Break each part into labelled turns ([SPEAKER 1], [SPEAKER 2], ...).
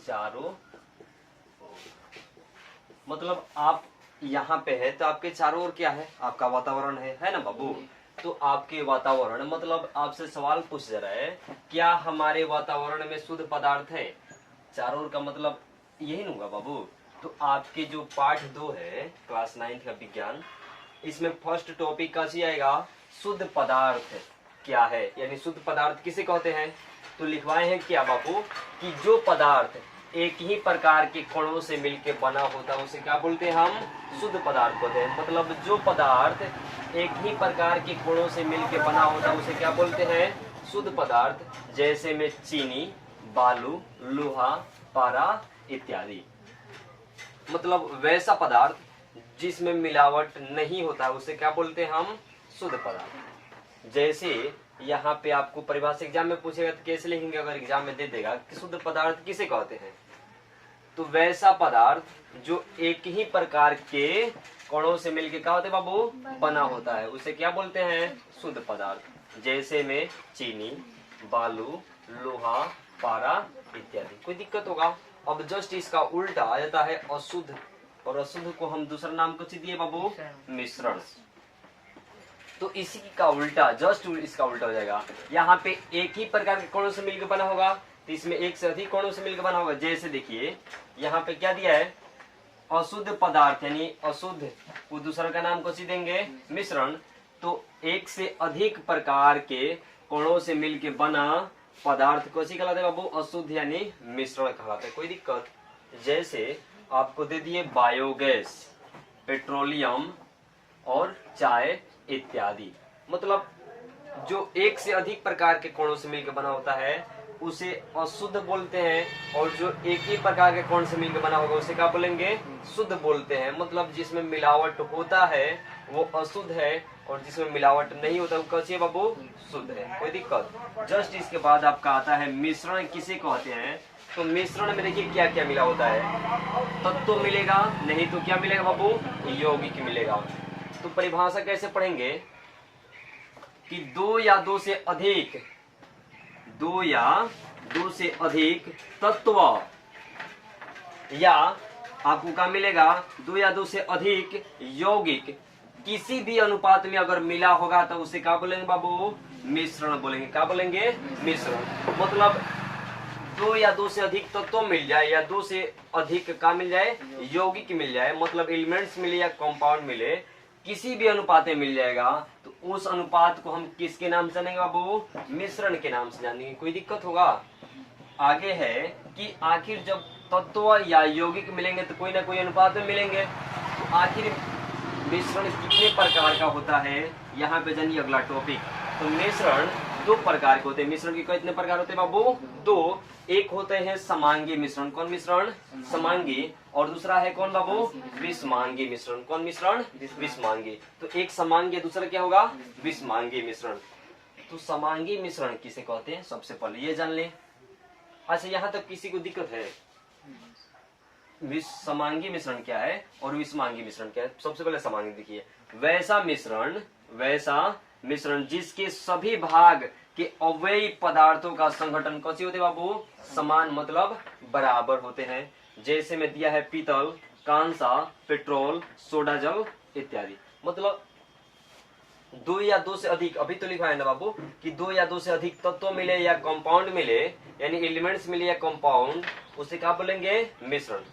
[SPEAKER 1] चारों, मतलब आप यहाँ पे है तो आपके चारों ओर क्या है, आपका वातावरण है ना बाबू। तो आपके वातावरण मतलब आपसे सवाल पूछ जा रहा है, क्या हमारे वातावरण में शुद्ध पदार्थ है। चारों ओर का मतलब यही होगा बाबू। तो आपके जो पाठ 2 है क्लास 9 का विज्ञान, इसमें फर्स्ट टॉपिक का आएगा शुद्ध पदार्थ क्या है, यानी शुद्ध पदार्थ किसे कहते हैं। तो लिखवाए हैं क्या बाबू कि जो पदार्थ एक ही प्रकार के कणों से मिलकर बना होता है उसे क्या बोलते हैं, हम शुद्ध पदार्थ बोलते हैं। मतलब जो पदार्थ एक ही प्रकार के कणों से मिलकर बना होता है उसे क्या बोलते हैं, शुद्ध पदार्थ। जैसे में चीनी, बालू, लोहा, पारा इत्यादि। मतलब वैसा पदार्थ जिसमें मिलावट नहीं होता है उसे क्या बोलते हैं, हम शुद्ध पदार्थ। जैसे यहाँ पे आपको परिभाषा एग्जाम में पूछेगा तो कैसे लिखेंगे, अगर एग्जाम में दे देगा कि शुद्ध पदार्थ किसे कहते हैं, तो वैसा पदार्थ जो एक ही प्रकार के कणों से मिलकर क्या होता है बाबू, बना होता है उसे क्या बोलते हैं, शुद्ध पदार्थ। जैसे में चीनी, बालू, लोहा, पारा इत्यादि। कोई दिक्कत होगा। अब जस्ट इसका उल्टा आ जाता है अशुद्ध, और अशुद्ध को हम दूसरा नाम कुछ दिए बाबू, मिश्रण। तो इसी का उल्टा, जस्ट इसका उल्टा हो जाएगा। यहाँ पे एक ही प्रकार के कणों से मिलकर बना होगा तो इसमें एक से अधिक कणों से मिलकर बना होगा। जैसे देखिए यहाँ पे क्या दिया है, अशुद्ध पदार्थ, यानी अशुद्ध को दूसरा का नाम कौन सी देंगे, मिश्रण। तो एक से अधिक प्रकार के कणों से मिलकर बना पदार्थ कौन सी कहलाते बाबू, अशुद्ध यानी मिश्रण कहलाते। कोई दिक्कत। जैसे आपको दे दिए बायोगैस, पेट्रोलियम और चाय इत्यादि। मतलब जो एक से अधिक प्रकार के कणों से मिलकर बना होता है उसे अशुद्ध बोलते हैं, और जो एक ही प्रकार के कण से मिलकर बना होगा उसे क्या बोलेंगे, शुद्ध बोलते हैं। मतलब जिसमें मिलावट होता है वो अशुद्ध है, और जिसमें मिलावट नहीं होता वो कैसे बाबू, शुद्ध है। कोई दिक्कत। जस्ट इसके बाद आपका आता है मिश्रण किसे कहते हैं। तो मिश्रण में देखिए क्या क्या मिला होता है, तत्व मिलेगा, नहीं तो क्या मिलेगा बाबू, यौगिक मिलेगा। तो परिभाषा कैसे पढ़ेंगे कि दो या दो से अधिक तत्व, या आपको क्या मिलेगा, दो या दो से अधिक यौगिक किसी भी अनुपात में अगर मिला होगा तो उसे क्या बोलेंगे बाबू, मिश्रण बोलेंगे। क्या बोलेंगे, मिश्रण। मतलब दो या दो से अधिक तत्व मिल जाए, या दो से अधिक का मिल जाए, यौगिक मिल जाए, मतलब एलिमेंट्स मिले या कंपाउंड मिले, किसी भी अनुपात में मिल जाएगा तो उस अनुपात को हम किसके नाम से जानेंगे बाबू, मिश्रण के नाम से जानेंगे। कोई दिक्कत होगा। आगे है कि आखिर जब तत्व या यौगिक मिलेंगे तो कोई ना कोई अनुपात में मिलेंगे, तो आखिर मिश्रण कितने प्रकार का होता है, यहाँ पे जानिए अगला टॉपिक। तो मिश्रण दो प्रकार के होते हैं। मिश्रण के कितने प्रकार होते हैं बाबू, दो। एक होते हैं समांगी मिश्रण। कौन मिश्रण, समांगी। और दूसरा है कौन बाबू, विषमांगी मिश्रण। कौन मिश्रण, विषमांगी। तो एक समांगी, दूसरा क्या होगा, विषमांगी मिश्रण। तो समांगी मिश्रण किसे कहते हैं, सबसे पहले ये जान लें। अच्छा, यहाँ तक किसी को दिक्कत है, समांगी मिश्रण क्या है और विषमांगी मिश्रण क्या है। सबसे पहले समांगी देखिए, वैसा मिश्रण जिसके सभी भाग के अवयवी पदार्थों का संगठन कैसे होते बाबू, समान, मतलब बराबर होते हैं। जैसे में दिया है पीतल, कांसा, पेट्रोल, सोडा जल इत्यादि। मतलब दो या दो से अधिक, अभी तो लिखा है ना बाबू कि दो या दो से अधिक तत्व मिले या कंपाउंड मिले, यानी एलिमेंट्स मिले या कंपाउंड, उसे क्या बोलेंगे, मिश्रण।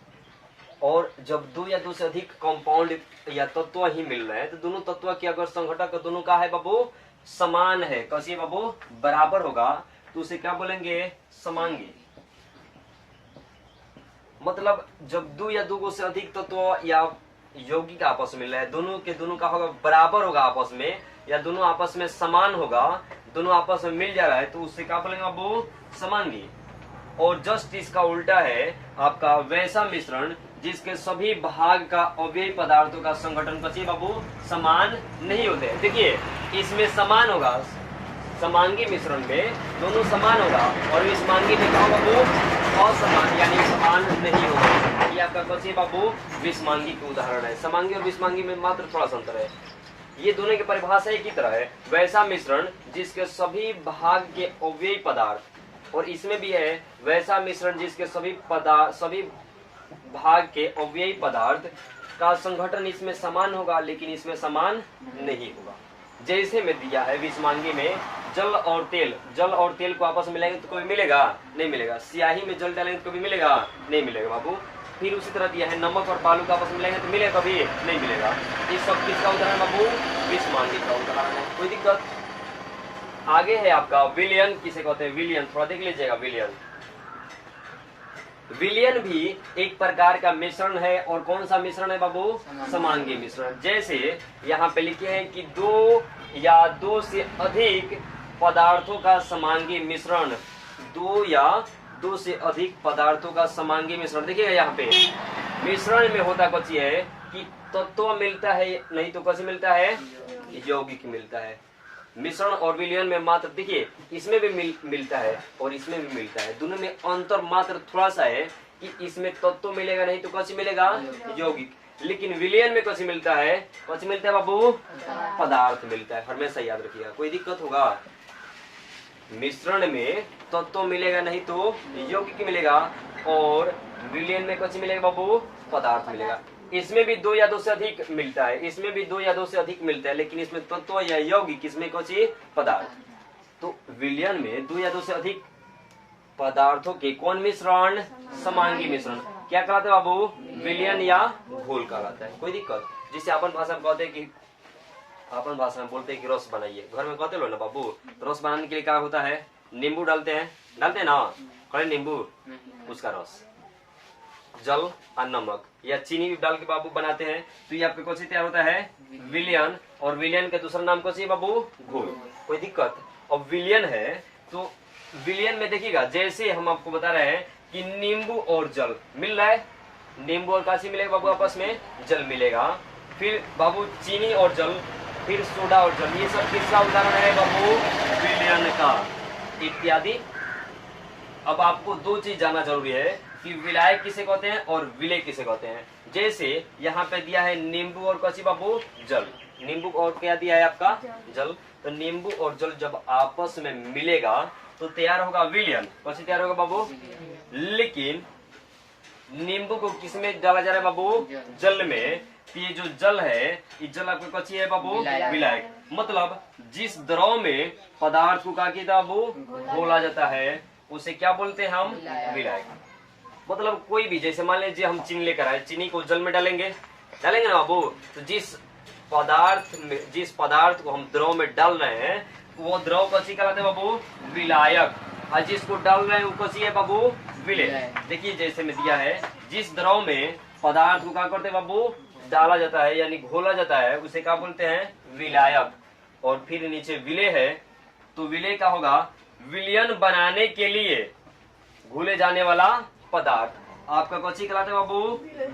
[SPEAKER 1] और जब दो या दो से अधिक कंपाउंड या तत्व ही मिल रहे हैं तो दोनों तत्व की अगर संघटक दोनों का है बाबू, समान है, कैसे बाबू, बराबर होगा, तो उसे क्या बोलेंगे, समांगी। मतलब जब दो या दो से अधिक तत्व या यौगिक आपस में मिल रहे हैं, दोनों के दोनों का होगा बराबर होगा आपस में, या दोनों आपस में समान होगा, दोनों आपस में मिल जा रहा है, तो उससे क्या बोलेंगे बाबू, समांगी। और जस्ट इसका उल्टा है आपका वैसा मिश्रण जिसके सभी भाग का अवयवी पदार्थों का संगठन कैसे बाबू, समान नहीं होते। देखिए इसमें समान होगा, समांगी मिश्रण में दोनों समान होगा, और विषमांगी में क्या होगा बाबू, असमान, यानी समान नहीं होगा। ये आपका कैसे बाबू, विषमांगी के उदाहरण है। समांगी और विषमांगी में मात्र थोड़ा सा अंतर है। ये दोनों की परिभाषा एक ही तरह है। वैसा मिश्रण जिसके सभी भाग के अवयवी पदार्थ और इसमें भी है वैसा मिश्रण जिसके सभी भाग के अवयवी पदार्थ का संगठन इसमें समान होगा, लेकिन इसमें समान नहीं होगा। जैसे में दिया है विषमांगी में जल और तेल को आपस में मिलाएंगे तो कभी मिलेगा नहीं मिलेगा। स्याही में जल डालेंगे तो कभी मिलेगा नहीं मिलेगा बाबू। फिर उसी तरह दिया है नमक और बालू का आपस में मिलाएंगे तो मिलेगा कभी नहीं मिलेगा। ये सब किसका उदाहरण बाबू? विषमांगी का उदाहरण है। कोई दिक्कत? आगे है आपका विलयन। किसे कहते हैं? विलयन। थोड़ा देख लीजिएगा विलयन। विलयन भी एक प्रकार का मिश्रण है। और कौन सा मिश्रण है बाबू? समांगी मिश्रण। जैसे यहाँ पे लिखे हैं कि दो या दो से अधिक पदार्थों का समांगी मिश्रण, दो या दो से अधिक पदार्थों का समांगी मिश्रण। देखिएगा यहाँ पे मिश्रण में होता कुछ है कि तत्व मिलता है, नहीं तो कैसे मिलता है? यौगिक मिलता है। मिश्रण और विलयन में मात्र देखिए इसमें भी मिलता है और इसमें भी मिलता है। दोनों में अंतर मात्र थोड़ा सा है कि इसमें तत्व मिलेगा, नहीं तो कैसे मिलेगा? यौगिक। लेकिन विलयन में कैसे मिलता है? कैसे मिलता है बाबू? पदार्थ मिलता है। हमेशा याद रखिएगा। कोई दिक्कत होगा? मिश्रण में तत्व मिलेगा, नहीं तो यौगिक मिलेगा। और विलयन में कैसे मिलेगा बाबू? पदार्थ मिलेगा। इसमें भी दो या दो से अधिक मिलता है, इसमें भी दो या दो से अधिक मिलता है, लेकिन इसमें तत्व या यौगिक, इसमें कुछ पदार्थ। तो विलयन में दो या दो से अधिक पदार्थों के कौन मिश्रण? समांगी मिश्रण। क्या कहलाता है बाबू? विलयन या घोल कहलाता है। कोई दिक्कत? जिसे अपन भाषा में कहते हैं कि अपन भाषा में बोलते हैं कि रस बनाइए। घर में कहते लो ना बाबू, तो रस बनाने के लिए क्या होता है? नींबू डालते हैं ना, खड़े नींबू, उसका रस, जल और नमक या चीनी भी डाल के बाबू बनाते हैं। तो ये आपके कौन तैयार होता है? विलयन। और विलयन का दूसरा नाम कौन सी है बाबू? घोल। कोई दिक्कत? अब विलयन है तो विलयन में देखिएगा जैसे हम आपको बता रहे हैं कि नींबू और जल मिल रहा है, नींबू और काशी मिलेगा बाबू, आपस में जल मिलेगा। फिर बाबू चीनी और जल, फिर सोडा और जल, ये सब किसका उदाहरण है बाबू? विलयन का, इत्यादि। अब आपको दो चीज जानना जरूरी है कि विलायक किसे कहते हैं और विलय किसे कहते हैं। जैसे यहाँ पे दिया है नींबू और कौन सी बाबू? जल। नींबू और क्या दिया है आपका? जल। तो नींबू और जल जब आपस में मिलेगा तो तैयार होगा विलयन। कौन सी तैयार होगा बाबू? लेकिन नींबू को किसमें डाला जा रहा है बाबू? जल में। तो ये जो जल है, ये जल आपको कौन सी है बाबू? विलायक। मतलब जिस द्रव में पदार्थ को क्या किया बाबू? घोला जाता है, उसे क्या बोलते हैं हम? विलायक। मतलब कोई भी, जैसे मान लीजिए हम चीनी लेकर आए, चीनी को जल में डालेंगे ना बाबू, तो जिस पदार्थ को हम द्रव में डाल रहे हैं वो द्रव कौन कहलाते हैं बाबू? विलायक। और जिसको डाल रहे हैं वो कौन है बाबू? विलय। देखिए जैसे में दिया है जिस द्रव में पदार्थ को क्या करते हैं बाबू? डाला जाता है यानी घोला जाता है, उसे क्या बोलते हैं? विलायक। और फिर नीचे विलय है, तो विलय का होगा विलयन बनाने के लिए घोले जाने वाला पदार्थ। आपका कौन सी कहलाता है बाबू?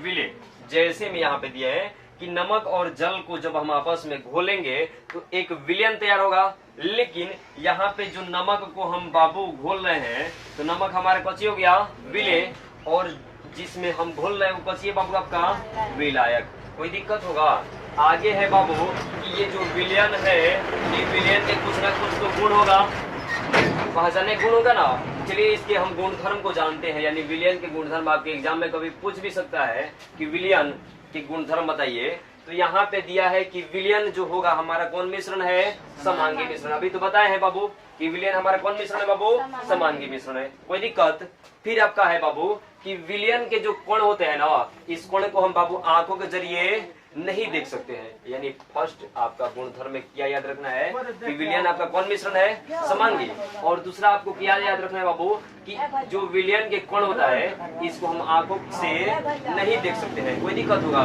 [SPEAKER 1] विलय। जैसे में यहाँ पे दिया है कि नमक और जल को जब हम आपस में घोलेंगे तो एक विलयन तैयार होगा। लेकिन यहाँ पे जो नमक को हम बाबू घोल रहे हैं तो नमक हमारा कौन सी हो गया? विलय। और जिसमें हम घोल रहे हैं वो कौन सी है बाबू? आपका विलायक। कोई दिक्कत होगा? आगे है बाबू कि ये जो विलयन है, ये विलयन के कुछ ना कुछ तो गुण होगा, पहचाने गुण होगा ना। चलिए इसके हम गुणधर्म को जानते हैं, यानी विलयन के गुणधर्म आपके एग्जाम में कभी पूछ भी सकता है कि विलयन के गुणधर्म बताइए। तो यहाँ पे दिया है कि विलयन जो होगा हमारा कौन मिश्रण है? समांगी मिश्रण। अभी तो बताए हैं बाबू कि विलयन हमारा कौन मिश्रण है बाबू? समांगी मिश्रण है। कोई दिक्कत? फिर आपका है बाबू कि विलयन के जो कण होते हैं ना, इस कण को हम बाबू आंखों के जरिए नहीं देख सकते हैं। यानी फर्स्ट आपका गुणधर्म में क्या याद रखना है कि विलयन आपका कौन मिश्रण है? समांगी। और दूसरा आपको क्या याद रखना है बाबू कि जो विलयन के कण होता है इसको हम आंखों से नहीं देख सकते हैं। कोई दिक्कत होगा?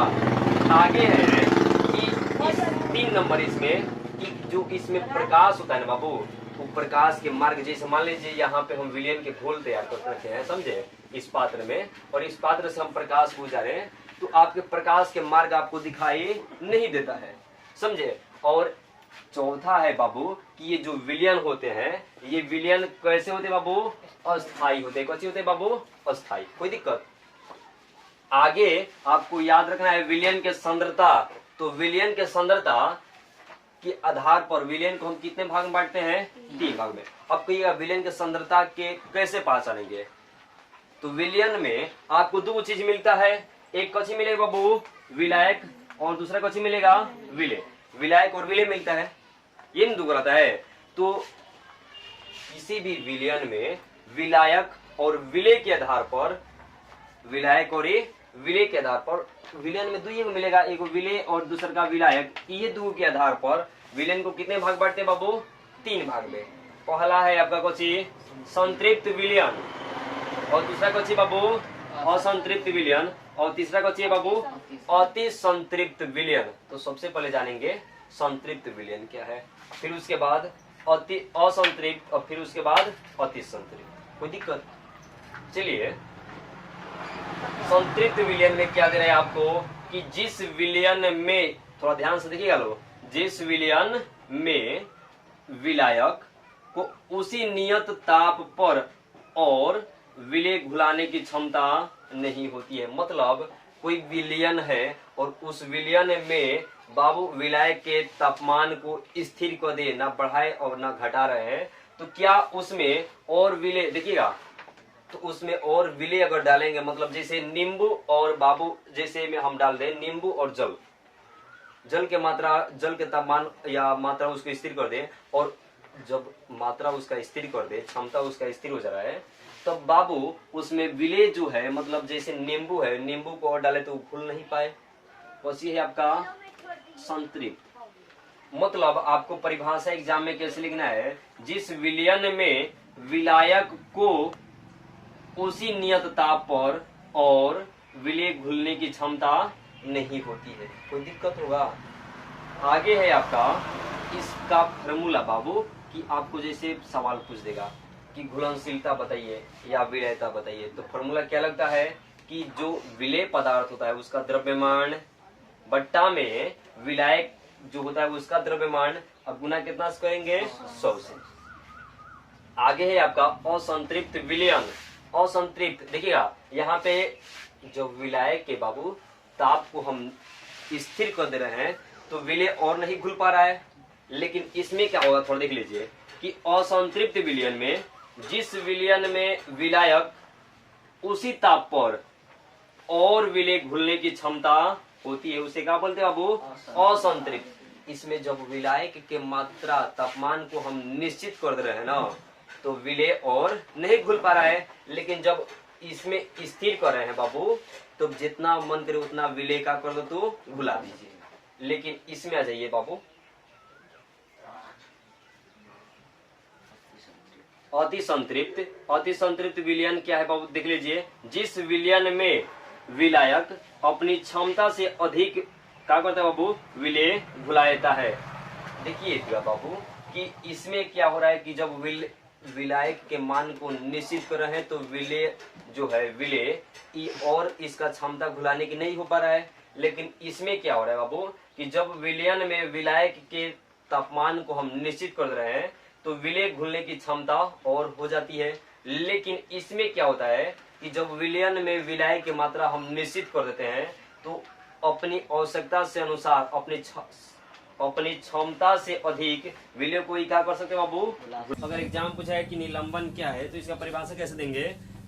[SPEAKER 1] आगे है कि इस 3 नंबर इसमें कि जो इसमें प्रकाश होता है ना बाबू, तो प्रकाश के मार्ग, जैसे मान लीजिए यहाँ पे हम विलयन के घोल तैयार कर रखे हैं, समझे, इस पात्र में, और इस पात्र से हम प्रकाश को जा रहे हैं तो आपके प्रकाश के मार्ग आपको दिखाई नहीं देता है, समझे। और चौथा है बाबू कि ये जो विलयन होते हैं, ये विलयन कैसे होते हैं बाबू? अस्थाई होते हैं। कैसे होते हैं बाबू? अस्थाई। कोई दिक्कत? आगे आपको याद रखना है विलयन के सांद्रता। तो विलयन के सांद्रता के आधार पर विलयन को हम कितने भाग में बांटते हैं? 3 भाग में। अब कहिएगा विलयन की सांद्रता के कैसे पहचानेंगे? तो विलयन में आपको 2 चीज मिलता है, एक कथी मिलेगा बाबू? विलायक, और दूसरा कथी मिलेगा? विलय। विलायक और विलय मिलता है, ये नहीं दुख रहता है। तो किसी भी विलयन में विलायक और विलय के आधार पर, विलायक और विलय के आधार पर, विलयन में 2 मिलेगा, एक विलय और दूसरा का विलायक। ये 2 के आधार पर विलयन को कितने भाग बांटते हैं बाबू? 3 भाग में। पहला है आपका कोची संतृप्त विलयन, और दूसरा कोची बाबू असंतृप्त विलयन, और तीसरा कोची है बाबू अति संतृप्त विलयन। तो सबसे पहले जानेंगे संतृप्त विलयन क्या है, फिर उसके बाद अति असंतृप्त, और फिर उसके बाद अति संतृप्त। कोई दिक्कत? चलिए, संतृप्त विलयन में क्या दे रहे हैं आपको कि जिस विलयन में, थोड़ा ध्यान से देखिएगा लोग, जिस विलयन में विलायक को उसी नियत ताप पर और विलय घुलाने की क्षमता नहीं होती है। मतलब कोई विलयन है और उस विलयन में बाबू विलायक के तापमान को स्थिर कर दे, ना बढ़ाए और ना घटा रहे हैं, तो क्या उसमें और विलय, देखिएगा, तो उसमें और विलय अगर डालेंगे, मतलब जैसे नींबू और बाबू, जैसे में हम डाल दें नींबू और जल, जल के मात्रा, जल के तापमान या मात्रा उसको स्थिर कर दे, और जब मात्रा उसका स्थिर कर दे, क्षमता उसका स्थिर हो जा रहा है, तब बाबू उसमें विलय जो है, मतलब जैसे नींबू है, नींबू को और डाले तो घुल नहीं पाए, बस ये है आपका संतृप्त। मतलब आपको परिभाषा एग्जाम में कैसे लिखना है? जिस विलयन में विलायक को उसी नियत ताप पर और विलय घुलने की क्षमता नहीं होती है। कोई दिक्कत होगा? आगे है आपका इसका फॉर्मूला बाबू, कि आपको जैसे सवाल पूछ देगा कि घुलनशीलता बताइए या विलयता बताइए, तो फॉर्मूला क्या लगता है कि जो विलय पदार्थ होता है उसका द्रव्यमान बट्टा में विलायक जो होता है उसका द्रव्यमान, अब गुना कितना से करेंगे? 100 से। आगे है आपका असंतृप्त विलयन। असंतृप्त, देखिएगा यहाँ पे जो विलायक के बाबू ताप को हम स्थिर कर दे रहे हैं, तो विलय और नहीं घुल पा रहा है। लेकिन इसमें क्या होगा, थोड़ा देख लीजिए कि असंतृप्त विलयन में जिस विलयन में विलायक उसी ताप पर और विलय घुलने की क्षमता होती है, उसे क्या बोलते हैं बाबू? असंतृप्त। इसमें जब विलायक के मात्रा तापमान को हम निश्चित कर दे रहे हैं ना, तो विलय और नहीं घुल पा रहा है। लेकिन जब इसमें स्थिर कर रहे हैं बाबू, तो जितना मन करे उतना विलय का कर दो तो घुला दीजिए। लेकिन इसमें आ जाइए बाबू, अति संतृप्त। अति संतृप्त विलयन क्या है बाबू? देख लीजिए, जिस विलयन में विलायक अपनी क्षमता से अधिक क्या करता है बाबू? विलय घुला देता है। देखिए बाबू कि इसमें क्या हो रहा है कि जब विलायक के मान को निश्चित कर रहे हैं, तो विलय जो है विलय और इसका क्षमता घुलाने की नहीं हो पा रहा है। लेकिन इसमें क्या हो रहा है बाबू कि जब विलयन में विलायक के तापमान को हम निश्चित कर रहे हैं, तो विलय घुलने की क्षमता और हो जाती है। लेकिन इसमें क्या होता है कि जब विलयन में विलायक की मात्रा हम निश्चित कर देते हैं, तो अपनी आवश्यकता से अनुसार अपनी क्षमता से अधिक विलय को क्या कर सकते हैं बाबू? अगर एग्जाम पूछा है कि निलंबन क्या है, तो इसका परिभाषा कैसे देंगे?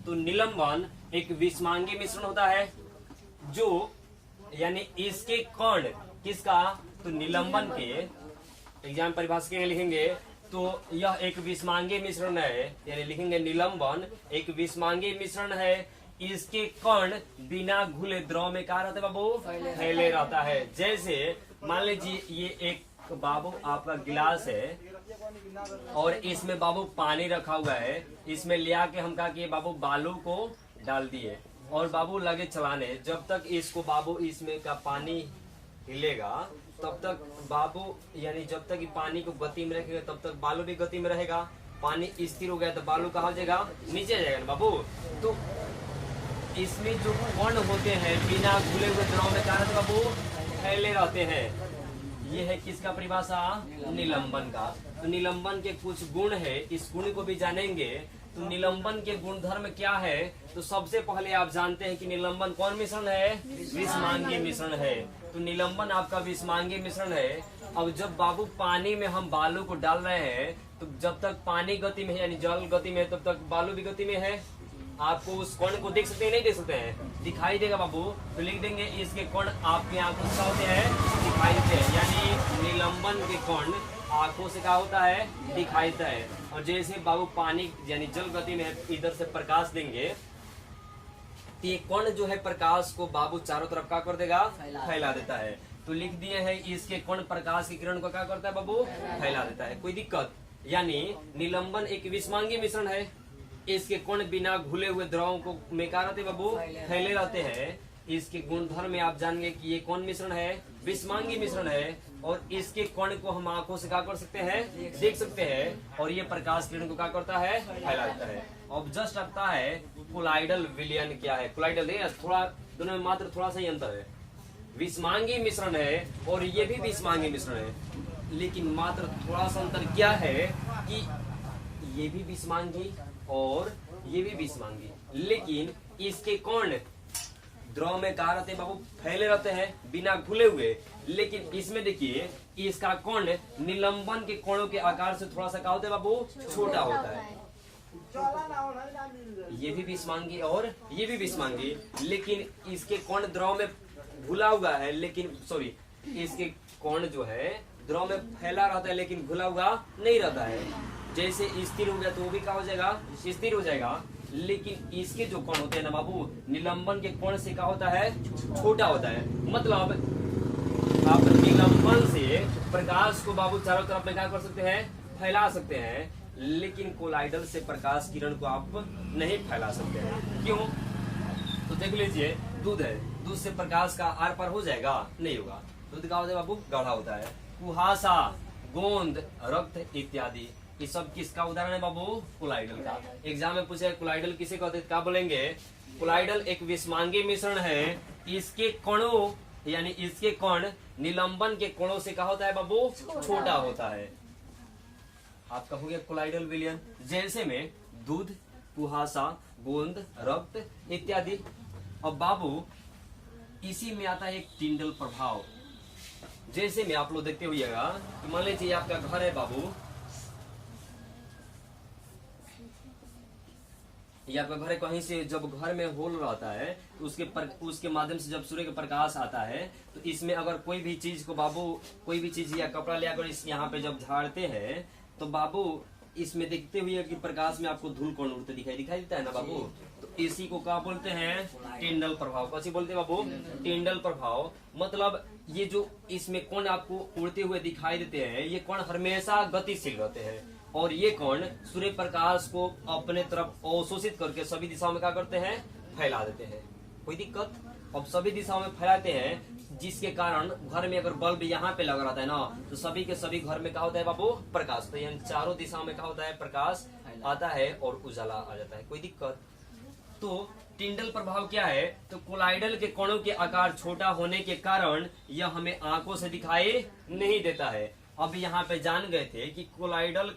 [SPEAKER 1] तो निलंबन एक विषमांगी मिश्रण होता है, जो यानी इसके कण किसका? तो निलंबन के एग्जाम परिभाषा के लिखेंगे तो यह एक विषमांगी मिश्रण है, यानी लिखेंगे निलंबन एक विषमांगी मिश्रण है। इसके कण बिना घुले द्रव में क्या रहता है बाबू? फैले रहता है। जैसे मान लीजिए ये एक बाबू आपका गिलास है और इसमें बाबू पानी रखा हुआ है, इसमें लिया के हम कहा कि बाबू बालू को डाल दिए और बाबू लगे चलाने। जब तक इसको बाबू इसमें का पानी हिलेगा तब तक बाबू, यानी जब तक पानी को गति में रखेगा तब तक बालू भी गति में रहेगा। पानी स्थिर हो गया तो बालू कहाँ जाएगा? नीचे जाएगा ना बाबू। तो इसमें जो कण होते हैं बिना घुले हुए द्रव में क्या रहते बाबू? फैले रहते हैं। ये है किसका परिभाषा? निलंबन का। तो निलंबन के कुछ गुण है, इस गुण को भी जानेंगे तो निलंबन के गुणधर्म क्या है? तो सबसे पहले आप जानते हैं कि निलंबन कौन मिश्रण है? विषमांगी मिश्रण है। तो निलंबन आपका विषमांगी मिश्रण है। अब जब बाबू पानी में हम बालू को डाल रहे हैं, तो जब तक पानी गति में है यानी जल गति में है, तब तक बालू भी गति में है। आपको उस कोण को देख सकते हैं, नहीं देख सकते हैं? दिखाई देगा बाबू, तो लिख देंगे इसके कोण आपकी आंखों से क्या होते हैं? दिखाई देते हैं। यानी निलंबन के कोण आंखों से क्या होता है? दिखाई देता है। और जैसे बाबू पानी यानी जल गति में इधर से प्रकाश देंगे, तो ये कोण जो है प्रकाश को बाबू चारों तरफ क्या कर देगा? फैला देता है। तो लिख दिए हैं इसके कोण प्रकाश की किरण को क्या करता है बाबू? फैला देता है। कोई दिक्कत? यानी निलंबन एक विषमांगी मिश्रण है। इसके कोण बिना घुले हुए द्रव को में क्या रहते बाबू? फैले रहते हैं। इसके गुणधर्म में आप जानेंगे कि ये कौन मिश्रण है? विषमांगी मिश्रण है। और इसके कोण को हम आंखों से क्या कर सकते हैं? देख सकते हैं। और ये प्रकाश किरण को क्या करता है? फैला देता है। अब जस्ट आता है कोलाइडल विलयन क्या है? कोलाइडल है, थोड़ा दोनों में मात्र थोड़ा सा ही अंतर है। विषमांगी मिश्रण है और ये भी विषमांगी मिश्रण है, लेकिन मात्र थोड़ा सा अंतर क्या है कि ये भी विषमांगी और ये भी विषमांगी, लेकिन इसके कोण द्रव में कहा रहते हैं बाबू? फैले रहते हैं बिना घुले हुए। लेकिन इसमें देखिए इसका कोण निलंबन के कोणों के आकार से थोड़ा सा क्या होता है बाबू? छोटा होता है। ये भी विषमांगी और ये भी विषमांगी, लेकिन इसके कोण द्रव में घुला हुआ है, लेकिन सॉरी इसके कोण जो है द्रव में फैला रहता है लेकिन घुला हुआ नहीं रहता है। जैसे स्थिर हो गया तो वो भी क्या हो जाएगा? स्थिर हो जाएगा। लेकिन इसके जो कोण होते हैं ना बाबू, निलंबन के कोण से क्या होता है? छोटा होता है। मतलब आप निलंबन से प्रकाश को बाबू चारों तरफ में क्या कर सकते हैं? फैला सकते हैं, लेकिन कोलाइडल से प्रकाश किरण को आप नहीं फैला सकते हैं। क्यों? तो देख लीजिए, दूध है, दूध से प्रकाश का आर पार हो जाएगा? नहीं होगा। दूध का होता है बाबू? गाढ़ा होता है। कुहासा, गोंद, रक्त इत्यादि ये सब किसका उदाहरण है बाबू? कोलाइडल का। एग्जाम में पूछे कोलाइडल किसे कहते हैं? क्या बोलेंगे? कोलाइडल एक विषमांगी मिश्रण है। इसके कणों यानी इसके कोण निलंबन के कोणों से क्या होता है बाबू? छोटा होता है। आपका हो गया कोलाइडल विलयन। जैसे में दूध, कुहासा, गोंद, रक्त इत्यादि। अब बाबू इसी में आता है एक टिंडल प्रभाव। जैसे में आप लोग देखते हुएगा, मान लीजिए आपका घर है बाबू, या आपका घर कहीं से जब घर में होल रहता है तो उसके माध्यम से जब सूर्य का प्रकाश आता है, तो इसमें अगर कोई भी चीज को बाबू कोई भी चीज या कपड़ा ले आकर इस यहाँ पे जब झाड़ते हैं, तो बाबू इसमें देखते हुए कि प्रकाश में आपको धूल कण उड़ते दिखाई देता है ना बाबू? तो इसी को क्या बोलते हैं? टिंडल प्रभाव। कैसे बोलते हैं बाबू? टिंडल प्रभाव। मतलब ये जो इसमें कोण आपको उड़ते हुए दिखाई देते हैं, ये कोण हमेशा गतिशील रहते हैं और ये कोण सूर्य प्रकाश को अपने तरफ अवशोषित करके सभी दिशाओं में क्या करते हैं? फैला देते हैं। कोई दिक्कत? अब सभी दिशाओं में फैलाते हैं, जिसके कारण घर में अगर बल्ब यहाँ पे लगा रहता है ना, तो सभी के सभी घर में क्या होता है बाबू? प्रकाश। तो यानी चारों दिशाओं में क्या होता है? प्रकाश आता है और उजाला आ जाता है। कोई दिक्कत? तो टिंडल प्रभाव क्या है? तो कोलाइडल के कोणों के आकार छोटा होने के कारण यह हमें आंखों से दिखाई नहीं देता है। अब यहाँ पे जान गए थे कि कोलाइडल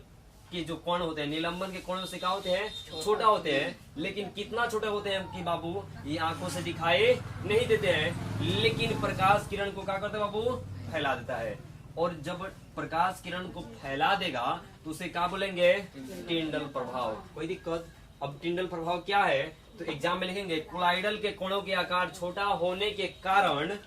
[SPEAKER 1] के जो कोण होते हैं निलंबन के कोणों से क्या होते हैं? छोटा होते हैं, लेकिन कितना छोटे होते हैं कि बाबू ये आंखों से दिखाई नहीं देते हैं, लेकिन प्रकाश किरण को क्या करता है बाबू? फैला देता है। और जब प्रकाश किरण को फैला देगा तो उसे क्या बोलेंगे? टिंडल प्रभाव। कोई दिक्कत? अब टिंडल प्रभाव क्या है? तो एग्जाम में लिखेंगे कोलाइडल के कोणों के आकार छोटा होने के कारण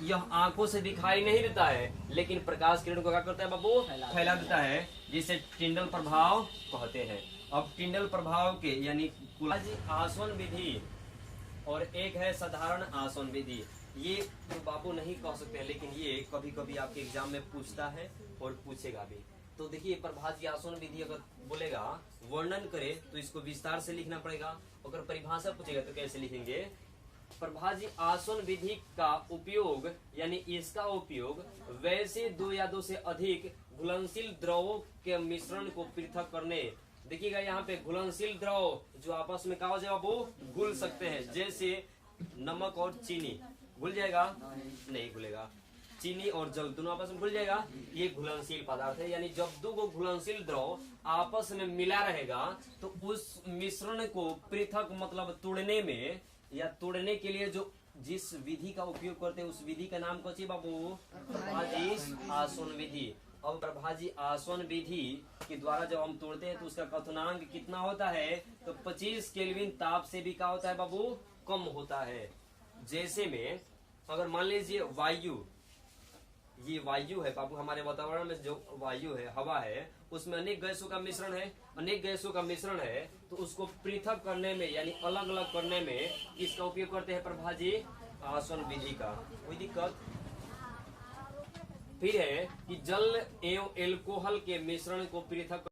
[SPEAKER 1] यह आंखों से दिखाई नहीं देता है, लेकिन प्रकाश किरण को क्या करता है बाबू? फैला देता है, जिसे टिंडल प्रभाव कहते हैं। अब टिंडल प्रभाव के यानी आसवन विधि और एक है साधारण आसवन विधि। ये तो बाबू नहीं कह सकते, लेकिन ये कभी कभी आपके एग्जाम में पूछता है और पूछेगा भी। तो देखिए प्रभाजी आसवन विधि अगर बोलेगा वर्णन करे तो इसको विस्तार से लिखना पड़ेगा। अगर परिभाषा पूछेगा तो कैसे लिखेंगे? प्रभाजी आसवन विधि का उपयोग यानी इसका उपयोग वैसे दो या दो से अधिक घुलनशील द्रवों के मिश्रण को पृथक करने। देखिएगा यहाँ पे घुलनशील द्रव जो आपस में कहा जाए वो घुल सकते हैं, जैसे नमक और चीनी। घुल जाएगा? नहीं घुलेगा। चीनी और जल दोनों आपस में घुल जाएगा, ये घुलनशील पदार्थ है। यानी जब दो गो घुलनशील द्रव आपस में मिला रहेगा तो उस मिश्रण को पृथक मतलब तोड़ने में या तोड़ने के लिए जो जिस विधि का उपयोग करते हैं उस विधि का नाम कौन सी बाबू? प्रभाजी आसवन विधि। अब प्रभाजी आसवन विधि के द्वारा जब हम तोड़ते हैं तो उसका क्वथनांक कितना होता है? तो 25 केल्विन ताप से भी क्या होता है बाबू? कम होता है। जैसे में अगर मान लीजिए वायु, ये वायु है बाबू, हमारे वातावरण में जो वायु है, हवा है, उसमें अनेक गैसों का मिश्रण है, अनेक गैसों का मिश्रण है, तो उसको पृथक करने में यानी अलग अलग करने में किसका उपयोग करते हैं? प्रभाजी आसवन विधि का। कोई दिक्कत? फिर है कि जल एवं एल्कोहल के मिश्रण को पृथक